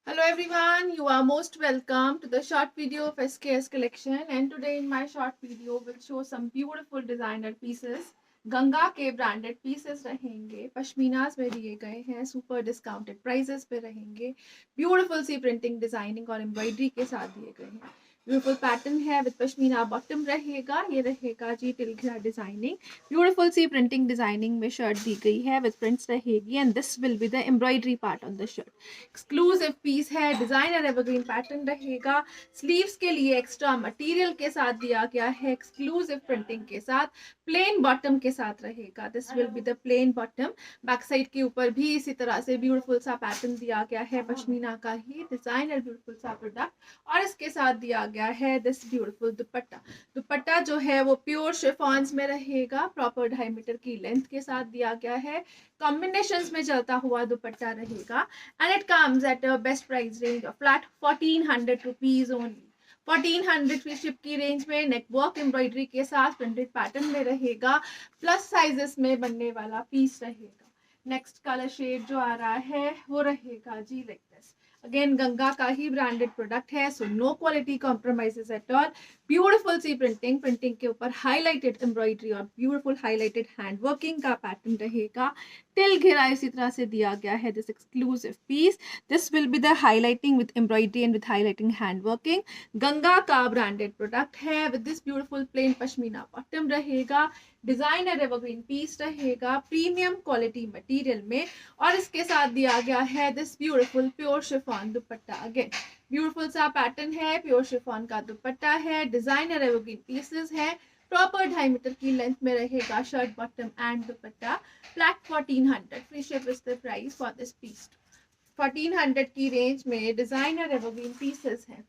Hello everyone, you are most welcome to the short video of SKS collection, and today in my short video will show some beautiful designer pieces. Ganga के branded pieces रहेंगे, पश्मीनास में दिए गए हैं, super discounted prices पे रहेंगे, beautiful सी printing designing और एम्ब्रॉयडरी के साथ दिए गए हैं. ब्यूटीफुल पैटर्न है विद पश्मीना बॉटम रहेगा, ये रहेगा जी टिलघिरा डिजाइनिंग. ब्यूटीफुल सी प्रिंटिंग डिजाइनिंग में शर्ट दी गई है विद प्रिंट्स रहेगी and this will be the embroidery part on the shirt. Exclusive piece है, डिजाइनर एवरग्रीन पैटर्न रहेगा. स्लीव्स के लिए एक्स्ट्रा मटेरियल के साथ दिया गया है, एक्सक्लूसिव प्रिंटिंग के साथ. प्लेन बॉटम के साथ रहेगा, this will be the plain bottom. Back side के ऊपर भी इसी तरह से ब्यूटीफुल सा पैटर्न दिया गया है, पश्मीना का ही डिजाइनर ब्यूटीफुल सा प्रोडक्ट. और इसके साथ दिया गया है दिस ब्यूटीफुल दुपट्टा. दुपट्टा जो है वो प्योर शिफॉन्स में रहेगा, प्रॉपर 2.5 मीटर की लेंथ के साथ दिया गया है. कॉम्बिनेशंस में चलता हुआ दुपट्टा रहेगा and it comes at a best price range of flat 1400 rupees only. 1400 free ship की रेंज में नेक वर्क एम्ब्रॉयडरी के साथ प्रिंटेड पैटर्न में रहेगा, प्लस साइजेस में बनने वाला पीस रहेगा. नेक्स्ट कलर शेड जो आ रहा है वो रहेगा जी लाइक दिस. अगेन गंगा का ही ब्रांडेड प्रोडक्ट है, so no quality compromises at all. Beautiful सी प्रिंटिंग के ऊपर हाईलाइटेड एम्ब्रॉयडरी और ब्यूटीफुल हाईलाइटेड हैंड वर्किंग का पैटर्न रहेगा. टिल घेरा इसी तरह से दिया गया है. This exclusive piece, this will be the highlighting with embroidery and with highlighting hand working. Ganga का ब्रांडेड प्रोडक्ट है with this beautiful plain pashmina bottom रहेगा. डिजाइनर एवरग्रीन पीस रहेगा, प्रीमियम क्वालिटी मटेरियल में. और इसके साथ दिया गया है this beautiful pure chiffon dupatta. Again beautiful सा पैटर्न है, प्योर शिफॉन का दुपट्टा है, डिजाइनर एवरग्रीन पीसेस है. प्रॉपर 2.5 मीटर की लेंथ में रहेगा shirt bottom and dupatta. Flat 1400 free ship is the price for this piece. 1400 की रेंज में डिजाइनर एवरग्रीन पीसेस हैं.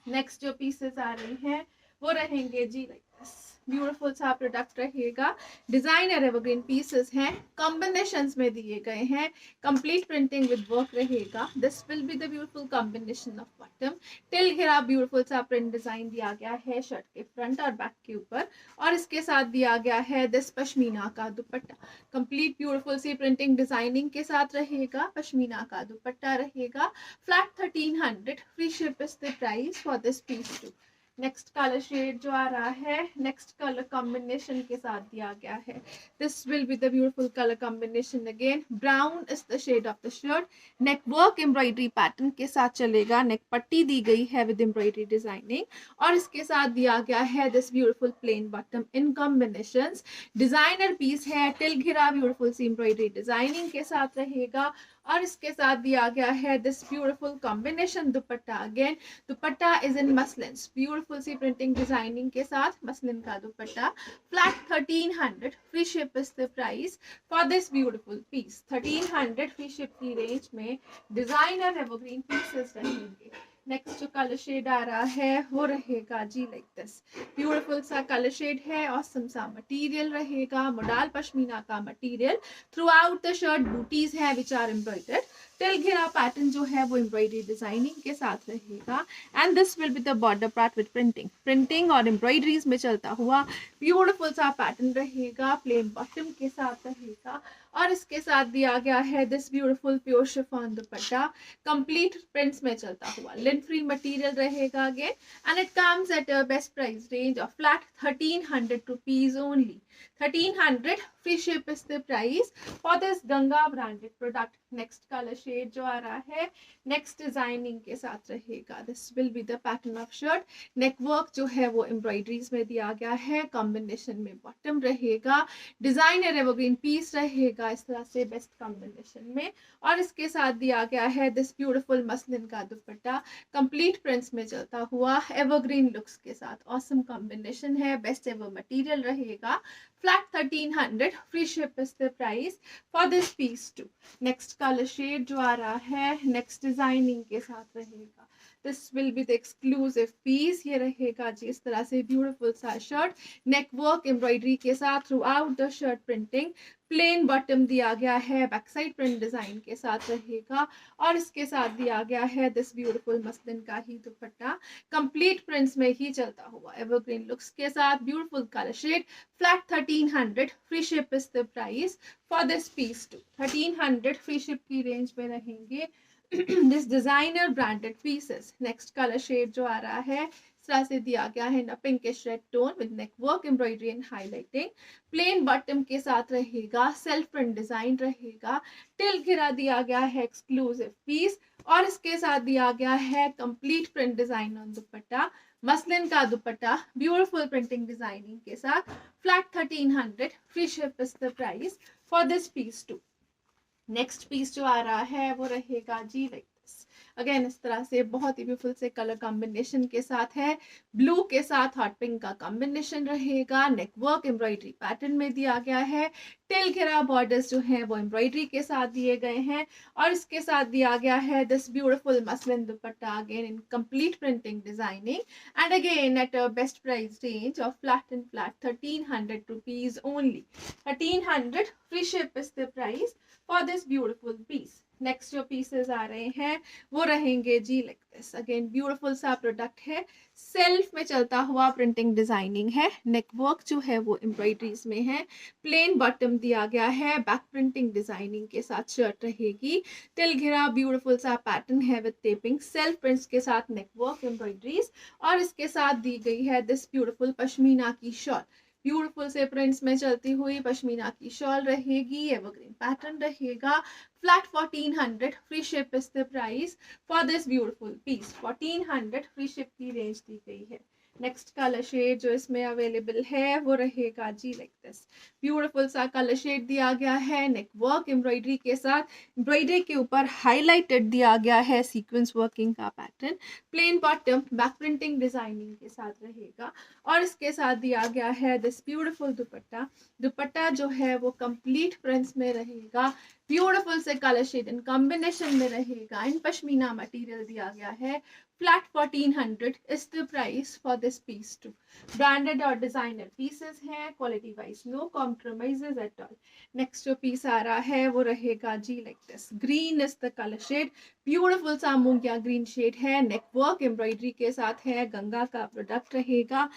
नेक्स्ट जो पीसेस आ रहे हैं वो रहेंगे जी लाइक दिस. ब्यूटीफुल सा प्रोडक्ट रहेगा, डिजाइनर एवरग्रीन पीसेस हैं, कॉम्बिनेशंस में दिए गए हैं, कंप्लीट प्रिंटिंग विद वर्क रहेगा. This will be the beautiful combination of bottom. Till घेरा ब्यूटीफुल सा प्रिंट डिजाइन दिया गया है शर्ट के फ्रंट और बैक के ऊपर. और इसके साथ दिया गया है दिस पश्मीना का दुपट्टा. कंप्लीट ब्यूटीफुल सी प्रिंटिंग डिजाइनिंग के साथ रहेगा, पश्मीना का दुपट्टा रहेगा. Flat 1300 free ship is the price for this piece too. Next colour shade जो आ रहा है, नेक्स्ट कलर कॉम्बिनेशन के साथ दिया गया है. This will be the beautiful colour combination. Again brown is the shade of the shirt. Neck work embroidery pattern के साथ चलेगा, नेक पट्टी दी गई है विद एम्ब्रॉयडरी डिजाइनिंग. और इसके साथ दिया गया है this beautiful plain bottom in combinations. Designer piece है, टिल घिरा ब्यूटीफुल सी एम्ब्रॉयडरी डिजाइनिंग के साथ रहेगा. और इसके साथ दिया गया है this beautiful combination dupatta. Again dupatta is in muslin, beautiful सी प्रिंटिंग डिजाइनिंग के साथ मसलिन का dupatta. Flat 1300 free ship is the price for this beautiful piece. 1300 free ship की रेंज में डिजाइनर एवरग्रीन पीसेस रहेंगे. नेक्स्ट जो कलर शेड आ रहा है वो रहेगा जी लाइक दिस. ब्यूटीफुल सा कलर शेड है, ऑसम सा मटेरियल रहेगा, मोडाल पश्मीना का material. Through out the shirt booties है विच आर एम्ब्रॉयडर्ड. टिल घेरा पैटर्न जो है वो एम्ब्रॉयडरी डिजाइनिंग के साथ रहेगा. And this will be the border part with printing और एम्ब्रॉयडरीज में चलता हुआ ब्यूटीफुल सा पैटर्न रहेगा, प्लेन बॉटम के साथ रहेगा. और इसके साथ दिया गया है this beautiful pure chiffon dupatta, complete prints में चलता हुआ लिंट फ्री मटेरियल रहेगा. Again and it comes at a best price range of flat 1300 rupees only. 1300 free ship is the price for this Ganga branded product. Next colour shade जो आ रहा है next designing के साथ रहेगा. This will be the pattern of shirt. Neck work जो है वो एम्ब्रॉयडरीज में दिया गया है, कॉम्बिनेशन में बॉटम रहेगा. डिजाइनर एवरग्रीन पीस रहेगा इस तरह से बेस्ट कॉम्बिनेशन में. और इसके साथ दिया गया है दिस ब्यूटीफुल मसलिन का दुपट्टा, कंप्लीट प्रिंट्स में चलता हुआ एवरग्रीन लुक्स के साथ. ऑसम कॉम्बिनेशन है, बेस्ट एवर मटेरियल रहेगा. Flat 1300 free ship is the price for this piece too. Next colour shade जो आ रहा है नेक्स्ट डिजाइनिंग के साथ रहेगा. This will be the exclusive piece. ये रहेगा जी इस तरह से ब्यूटीफुल सा शर्ट, नेक वर्क एम्ब्रॉयडरी के साथ through out the shirt printing. Plain bottom दिया गया है, बैक साइड प्रिंट डिजाइन के साथ रहेगा. और इसके साथ दिया गया है दिस ब्यूटीफुल मसलिन का ही दुपट्टा, कंप्लीट प्रिंट्स में ही चलता हुआ एवरग्रीन लुक्स के साथ. Beautiful colour shade. Flat 1300 free ship is the price for this piece too. 1300 free ship की रेंज में रहेंगे this designer branded pieces. Next colour shade जो आ रहा है इस तरह से दिया गया है in pinkish red tone with neck work embroidery and highlighting. Plain bottom के साथ रहेगा, सेल्फ प्रिंट डिजाइन रहेगा, टिल घेरा दिया गया है एक्सक्लूसिव पीस, और इसके साथ दिया गया है complete print design on dupatta, muslin का दुपट्टा, ब्यूटीफुल प्रिंटिंग डिजाइनिंग के साथ, flat 1300, free ship is the price for this piece too. Next piece जो आ रहा है वो रहेगा जी लाइक दिस। अगेन इस तरह से बहुत ही ब्यूटीफुल से कलर कॉम्बिनेशन के साथ है, ब्लू के साथ हॉट पिंक का कॉम्बिनेशन रहेगा, नेक वर्क एम्ब्रॉयडरी पैटर्न में दिया गया है, टिल घेरा बॉर्डर्स जो हैं वो एम्ब्रॉयडरी के साथ दिए गए हैं, और इसके साथ दिया गया है this beautiful muslin dupatta again in complete printing designing, and again at a best price range of flat and flat 1300 rupees only. 1300 free ship is the price for this beautiful piece. Next जो pieces आ रहे हैं वो रहेंगे जी like this. Again beautiful सा product है, self में चलता हुआ प्रिंटिंग डिजाइनिंग है, नेक वर्क जो है वो एम्ब्रॉयडरीज में है, प्लेन बॉटम दिया गया है, बैक प्रिंटिंग डिजाइनिंग के साथ शर्ट रहेगी, टिल घेरा ब्यूटीफुल सा पैटर्न है विद टेपिंग, सेल्फ प्रिंट्स के साथ नेक वर्क एम्ब्रॉयडरीज, और इसके साथ दी गई है दिस ब्यूटीफुल पश्मीना की शॉल, ब्यूटीफुल से प्रिंट्स में चलती हुई पश्मीना की शॉल रहेगी, एवरग्रीन पैटर्न रहेगा, flat 1400 free ship is the price for this beautiful piece. 1400 free ship की रेंज दी गई है। नेक्स्ट कलर शेड जो इसमें अवेलेबल है वो रहेगा जी लाइक दिस। ब्यूटीफुल सा कलर शेड दिया गया है, नेक वर्क एम्ब्रॉयडरी के साथ, एम्ब्रॉयडरी के ऊपर हाईलाइटेड दिया गया है सीक्वेंस वर्किंग का pattern, plain bottom back printing designing के साथ रहेगा, और इसके साथ दिया गया है दिस ब्यूटीफुल दुपट्टा। दुपट्टा जो है वो कंप्लीट प्रिंट्स में रहेगा, ब्यूटीफुल से कलर शेड इन कॉम्बिनेशन में रहेगा, इन पश्मीना मटेरियल दिया गया है, flat 1400 is the price for this piece too. Branded और डिजाइनर पीसेस हैं, quality wise no compromises at all. Next जो पीस आ रहा है वो रहेगा जी like this. Green is the colour shade, beautiful सा मूंगिया ग्रीन शेड है, नेक वर्क एम्ब्रॉयडरी के साथ है, गंगा का प्रोडक्ट रहेगा,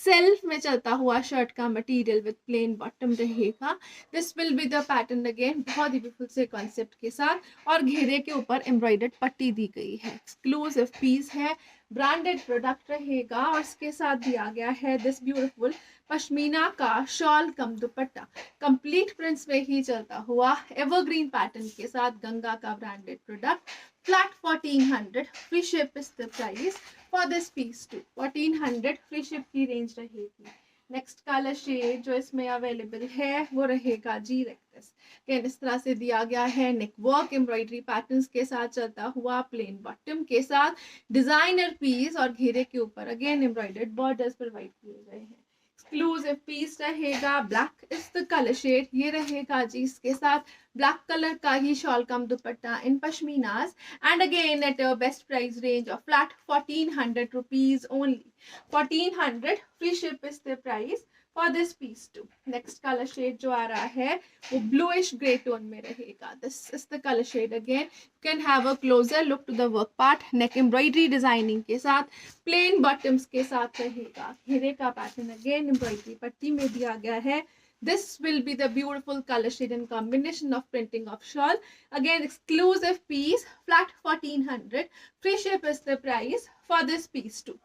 सेल्फ में चलता हुआ शर्ट का मटेरियल विद प्लेन बॉटम रहेगा, this will be the pattern again बहुत ही ब्यूटीफुल से कॉन्सेप्ट के साथ, और घेरे के ऊपर एम्ब्रॉयडर्ड पट्टी दी गई है, एक्सक्लूसिव पीस है, ब्रांडेड प्रोडक्ट रहेगा, और इसके साथ दिया गया है दिस ब्यूटीफुल पश्मीना का shawl cum dupatta, complete prints में ही चलता हुआ एवरग्रीन पैटर्न के साथ, गंगा का branded product, flat 1400 free ship is the price for this piece too. 1400 free ship की रेंज रहेगी। नेक्स्ट कलर शेड जो इसमें अवेलेबल है वो रहेगा जी लाइक दिस। इस तरह से दिया गया है, नेक वर्क एम्ब्रॉयडरी पैटर्न्स के साथ चलता हुआ, प्लेन बॉटम के साथ डिजाइनर पीस, और घेरे के ऊपर अगेन एम्ब्रॉयडर्ड बॉर्डर्स प्रोवाइड किए गए हैं, एक्सक्लूसिव पीस रहेगा, black is the colour shade, ये रहेगा जी इसके साथ, ब्लैक कलर का ही shawl cum dupatta in pashminas, and again at a best price range of flat 1400 rupees only. 1400 free ship is the price for this piece too. Next colour shade जो आ रहा है वो ब्लूइश ग्रे टोन में रहेगा, this is the colour shade again. You can have a closer look to the work part, neck embroidery designing के साथ, plane bottoms के साथ रहेगा, घेरे का पैटर्न अगेन एम्ब्रॉयडरी पट्टी में दिया गया है, this will be the beautiful color shade and combination of printing of shawl, again exclusive piece, flat 1400 free ship is the price for this piece too.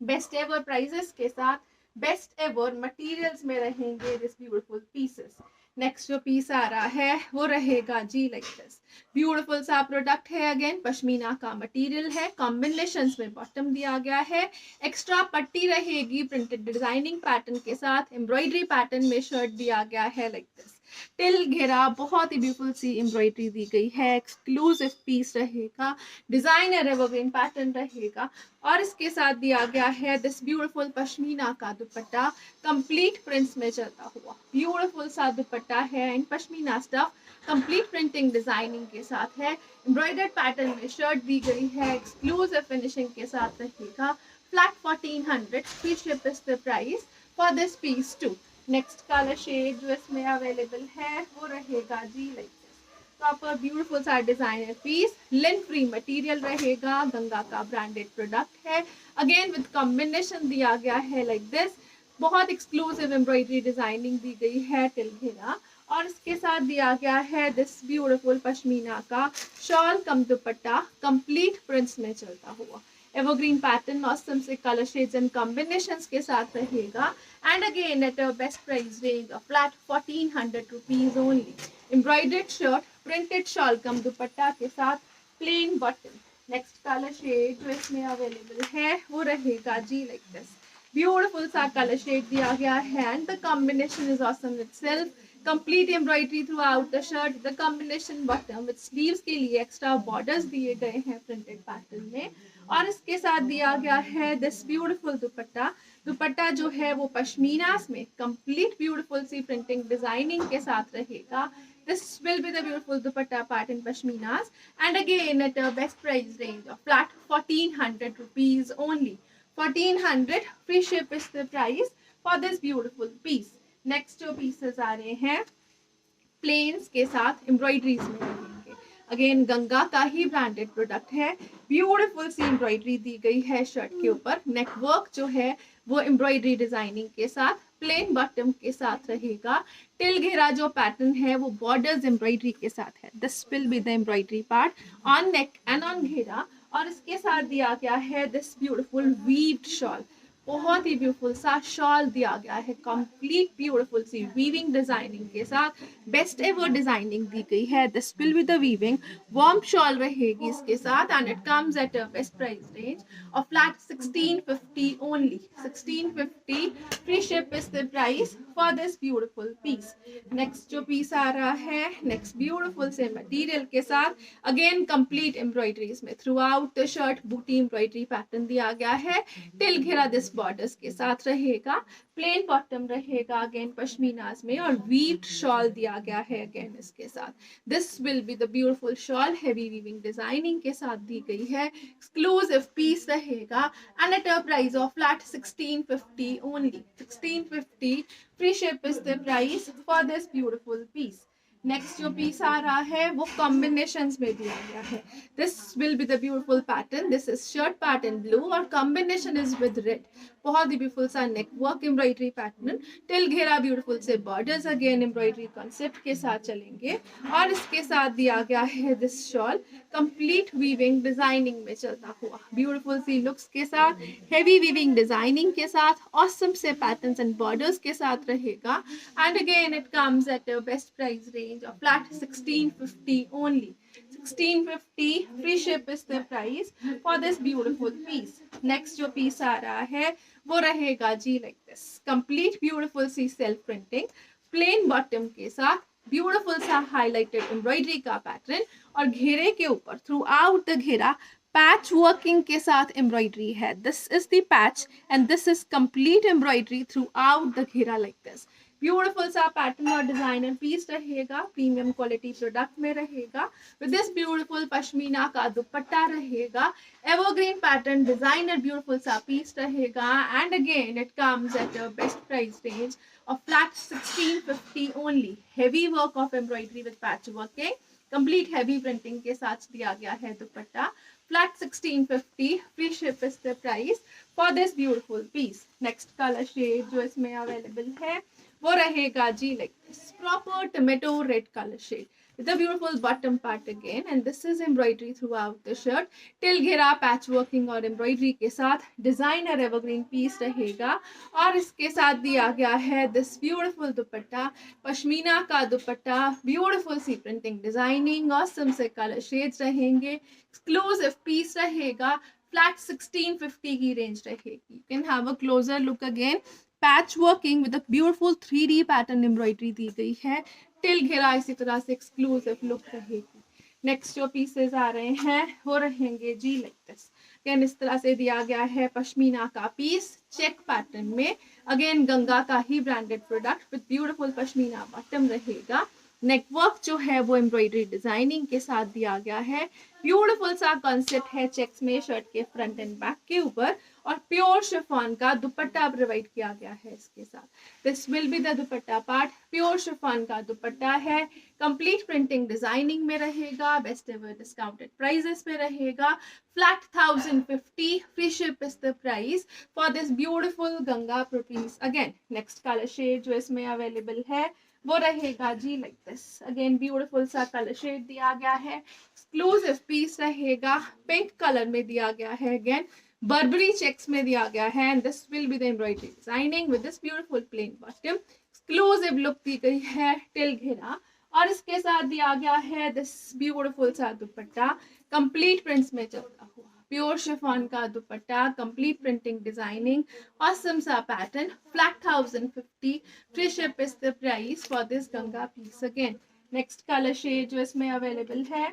Best ever prices के साथ, best ever materials में रहेंगे this beautiful pieces. Next जो piece आ रहा है वो रहेगा जी लाइक दिस। ब्यूटीफुल सा प्रोडक्ट है, अगेन पश्मीना का मटेरियल है, कॉम्बिनेशंस में बॉटम दिया गया है, एक्स्ट्रा पट्टी रहेगी प्रिंटेड डिजाइनिंग पैटर्न के साथ, एम्ब्रॉयडरी पैटर्न में शर्ट दिया गया है लाइक दिस, टिल घेरा बहुत ही ब्यूटीफुल सी एम्ब्रॉयडरी दी गई है, एक्सक्लूसिव पीस रहेगा, डिजाइनर एवरग्रीन पैटर्न रहेगा, और इसके साथ दिया गया है दिस ब्यूटीफुल पश्मीना का दुपट्टा, कंप्लीट प्रिंट्स में चलता हुआ ब्यूटीफुल सा दुपट्टा है in pashmina stuff, complete printing designing के साथ है, एम्ब्रॉयडर्ड पैटर्न में शर्ट दी गई है, एक्सक्लूसिव फिनिशिंग के साथ रहेगा, flat 1400 free ship is the price for this piece too. Next colour shade जो इसमें अवेलेबल है वो रहेगा जी लाइक प्रॉपर ब्यूटीफुल सा डिजाइनर पीस, लिन फ्री मटेरियल रहेगा, गंगा का ब्रांडेड प्रोडक्ट है, अगेन विद कॉम्बिनेशन दिया गया है लाइक दिस, बहुत एक्सक्लूसिव एम्ब्रॉयडरी डिजाइनिंग दी गई है टिल घेरा, और इसके साथ दिया गया है दिस ब्यूटीफुल पश्मीना का shawl cum dupatta, complete prints में चलता हुआ एवरग्रीन पैटर्न, ऑसम से कलर शेड्स एंड कॉम्बिनेशंस के साथ रहेगा। And again at a best price range of flat 1400 rupees only. Embroidered shirt, printed shawl cum dupatta के साथ, plain button. Next colour shade जो इसमें अवेलेबल है वो रहेगा जी लाइक दिस। ब्यूटीफुल सा कलर शेड दिया गया है and the combination is awesome itself. Complete embroidery through out the shirt, the combination button with sleeves के लिए एक्स्ट्रा बॉर्डर्स दिए गए हैं प्रिंटेड पैटर्न में। और इसके साथ दिया गया है दिस ब्यूटीफुल दुपट्टा। दुपट्टा जो है वो पश्मीनास में कंप्लीट ब्यूटीफुल सी प्रिंटिंग डिजाइनिंग के साथ रहेगा। This will be the beautiful dupatta part in pashminas, and again at a best price range of flat 1400 rupees only. 1400 free ship is the price for this beautiful piece. Next जो pieces आ रहे हैं planes के साथ embroideries में रहेंगे। Again Ganga का ही branded product है। ब्यूटीफुल सी एम्ब्रॉयडरी दी गई है शर्ट के ऊपर। नेक वर्क जो है वो एम्ब्रॉयडरी डिजाइनिंग के साथ, प्लेन बॉटम के साथ रहेगा। टिल घेरा जो पैटर्न है वो बॉर्डर्स एम्ब्रॉयडरी के साथ है। This will be the embroidery part on neck and on घेरा। और इसके साथ दिया गया है दिस ब्यूटीफुल वीव्ड शॉल। बहुत ही ब्यूटीफुल सा शॉल दिया गया है, कंप्लीट ब्यूटीफुल सी वीविंग डिजाइनिंग के साथ। बेस्ट एवर डिजाइनिंग दी गई है। This will be the weaving warm shawl रहेगी इसके साथ and it comes at a best price range of flat 1650 only. 1650 free ship is the price for this beautiful piece. Next जो piece आ रहा है नेक्स्ट ब्यूटीफुल से material के साथ, अगेन कंप्लीट एम्ब्रॉयडरीज में थ्रू आउट द शर्ट बूटी embroidery pattern दिया गया है। टिल घेरा दिस बॉर्डर्स के साथ रहेगा। प्लेन बॉटम रहेगा अगेन पश्मीनाज में और वीव्ड शॉल दिया गया है अगेन इसके साथ। This will be the beautiful shawl, heavy weaving designing के साथ दी गई है। एक्सक्लूसिव पीस रहेगा and at a price of flat 1650 only. 1650 free ship is the price for this beautiful piece. Next जो पीस आ रहा है वो कॉम्बिनेशंस में दिया गया है। This will be the beautiful pattern. This is shirt pattern blue और कॉम्बिनेशन इज विद रेड। बहुत ही ब्यूटीफुल सा नेक वर्क एम्ब्रॉयडरी पैटर्न, टिल घेरा ब्यूटीफुल से बॉर्डर्स अगेन एम्ब्रॉयडरी कॉन्सेप्ट के साथ चलेंगे। और इसके साथ दिया गया है this shawl, complete weaving designing में चलता हुआ ब्यूटीफुल सी लुक्स के साथ, हेवी वीविंग डिजाइनिंग के साथ, ऑसम से पैटर्न्स एंड बॉर्डर्स के साथ रहेगा। And again it comes at a best price range of flat 1650 only. 1650 free ship is the price for this beautiful piece. Next जो piece आ रहा है वो रहेगा जी like this, complete beautiful C self printing, plain bottom के साथ beautiful सा highlighted embroidery का pattern और घेरे के ऊपर थ्रू आउट द घेरा पैच वर्किंग के साथ एम्ब्रॉयडरी है। This is the patch and this is complete embroidery through out the घेरा लाइक दिस। ब्यूटीफुल सा पैटर्न और डिजाइनर पीस रहेगा, प्रीमियम क्वालिटी प्रोडक्ट में रहेगा। विद दिस ब्यूटीफुल पश्मीना का दुपट्टा रहेगा, एवरग्रीन पैटर्न डिजाइनर ब्यूटीफुल सा पीस रहेगा। And again it comes at a best price range of flat 1650 only. Heavy work of embroidery with patch working, complete heavy printing के साथ दिया गया है दुपट्टा। Flat 1650 free ship is the price for this beautiful piece. Next color shade जो इसमें available है वो रहेगा जी like this proper tomato red color shade with a beautiful bottom part again, and this is embroidery throughout the shirt. Till घेरा patch working और embroidery के साथ designer evergreen piece रहेगा। और इसके साथ दिया गया है दिस ब्यूटीफुल दुपट्टा, पश्मीना का दुपट्टा, ब्यूटीफुल सी प्रिंटिंग डिजाइनिंग, ऑसम से कलर शेड्स रहेंगे, एक्सक्लूसिव पीस रहेगा। फ्लैट 1650 की रेंज रहेगी। You can have a closer look again. Patch working with a beautiful 3D pattern embroidery दी गई है। टिल घेरा इसी तरह से एक्सक्लूसिव लुक रहेगी। नेक्स्ट जो पीसेस आ रहे हैं वो रहेंगे जी लाइक दिस। अगेन इस तरह से दिया गया है पश्मीना का पीस चेक पैटर्न में। अगेन गंगा का ही branded product with beautiful pashmina bottom रहेगा। नेकवर्क जो है वो एम्ब्रॉयडरी डिजाइनिंग के साथ दिया गया है। ब्यूटीफुल सा कॉन्सेप्ट है चेक्स में शर्ट के फ्रंट एंड बैक के ऊपर और प्योर शिफॉन का दुपट्टा प्रोवाइड किया गया है इसके साथ। This will be the dupatta part, pure chiffon का दुपट्टा है, कंप्लीट प्रिंटिंग डिजाइनिंग में रहेगा, बेस्ट एवर डिस्काउंटेड प्राइजेस पे रहेगा। Flat 1050 free ship is the price for this beautiful Ganga प्रोपीस। अगेन नेक्स्ट कलर शेड जो इसमें अवेलेबल है वो रहेगा जी लाइक दिस। अगेन ब्यूटीफुल सा कलर शेड दिया गया है, एक्सक्लूसिव पीस रहेगा, पिंक कलर में दिया गया है, अगेन बर्बरी चेक्स में दिया गया है, and this will be the embroidery designing with this beautiful plain bottom. Exclusive look दी गई है टिल घेरा, और इसके साथ दिया गया है दिस ब्यूटीफुल सा दुपट्टा, कंप्लीट प्रिंट्स में चलता हुआ प्योर शिफॉन का dupatta, complete printing designing, awesome सा pattern, flat 1050, free ship is the price for this Ganga piece. Again next colour shade जो इसमें अवेलेबल है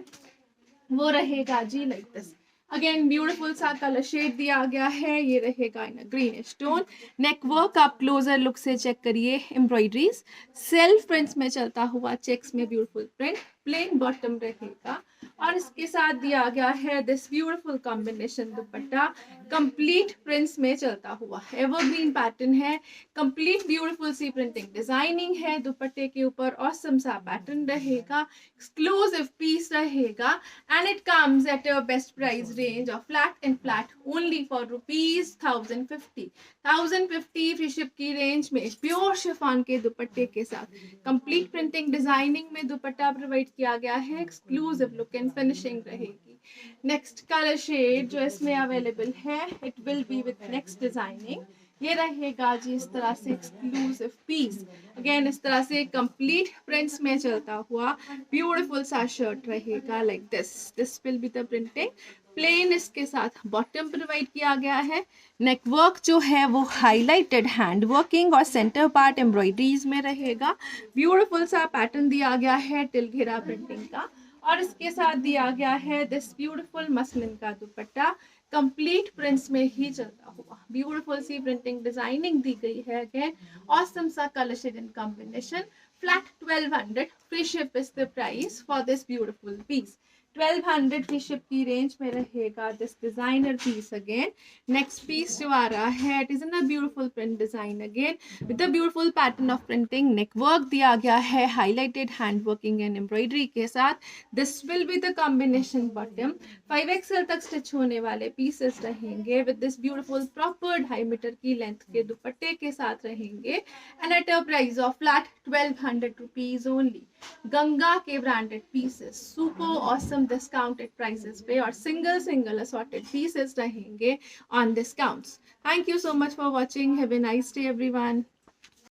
वो रहेगा जी लाइक दिस। अगेन ब्यूटीफुल सा कलर शेड दिया गया है, ये रहेगा in greenish tone. Neck work आप क्लोजर लुक से चेक करिए, एम्ब्रॉयडरीज सेल्फ प्रिंट्स में चलता हुआ, चेक्स में ब्यूटीफुल प्रिंट, प्लेन बॉटम रहेगा, और इसके साथ दिया गया है this beautiful combination dupatta, complete prints में चलता हुआ एवरग्रीन पैटर्न है, कंप्लीट ब्यूटीफुल सी प्रिंटिंग डिजाइनिंग है दुपट्टे के ऊपर, ऑसम सा पैटर्न रहेगा, एक्सक्लूसिव पीस रहेगा, and it comes at a best price range of flat only for rupees 1050। 1050 free ship की रेंज में प्योर शिफॉन के दुपट्टे के साथ कंप्लीट प्रिंटिंग डिजाइनिंग में दुपट्टा प्रोवाइड किया गया है, एक्सक्लूसिव लुक एंड फिनिशिंग रहेगी। नेक्स्ट कलर शेड जो इसमें अवेलेबल है, it will be with next designing, ये रहेगा जी इस तरह से एक्सक्लूसिव पीस, अगेन इस तरह से कंप्लीट प्रिंट्स में चलता हुआ ब्यूटीफुल सा शर्ट रहेगा like this. This will be the printing, plain इसके साथ बॉटम प्रोवाइड किया गया है, नेक वर्क जो है वो हाईलाइटेड हैंड वर्किंग और सेंटर पार्ट एम्ब्रॉयडरीज में रहेगा, ब्यूटीफुल सा पैटर्न दिया गया है टिल घेरा प्रिंटिंग का, और इसके साथ दिया गया है दिस ब्यूटीफुल मसलिन का दुपट्टा, कंप्लीट प्रिंट्स में ही चलता हुआ ब्यूटीफुल सी प्रिंटिंग डिजाइनिंग दी गई है, अगेन ऑसम सा colour shade in combination, flat 1200, free ship is the price for this beautiful piece. 1200 free ship की रेंज में रहेगा this designer piece. Again next piece जो आ रहा है, it is in a beautiful print design, again with the beautiful pattern of printing, neck work दिया गया है highlighted hand working and embroidery के साथ, this will be the combination bottom. 5XL तक स्टिच होने वाले पीसेस रहेंगे with this beautiful proper 2.5 metre की लेंथ के दुपट्टे के साथ रहेंगे, and at a price of flat 1200 rupees only. Ganga के branded pieces super awesome discounted prices पे, और सिंगल असॉर्टेड पीसेस रहेंगे on discounts. Thank you so much for watching, have a nice day everyone.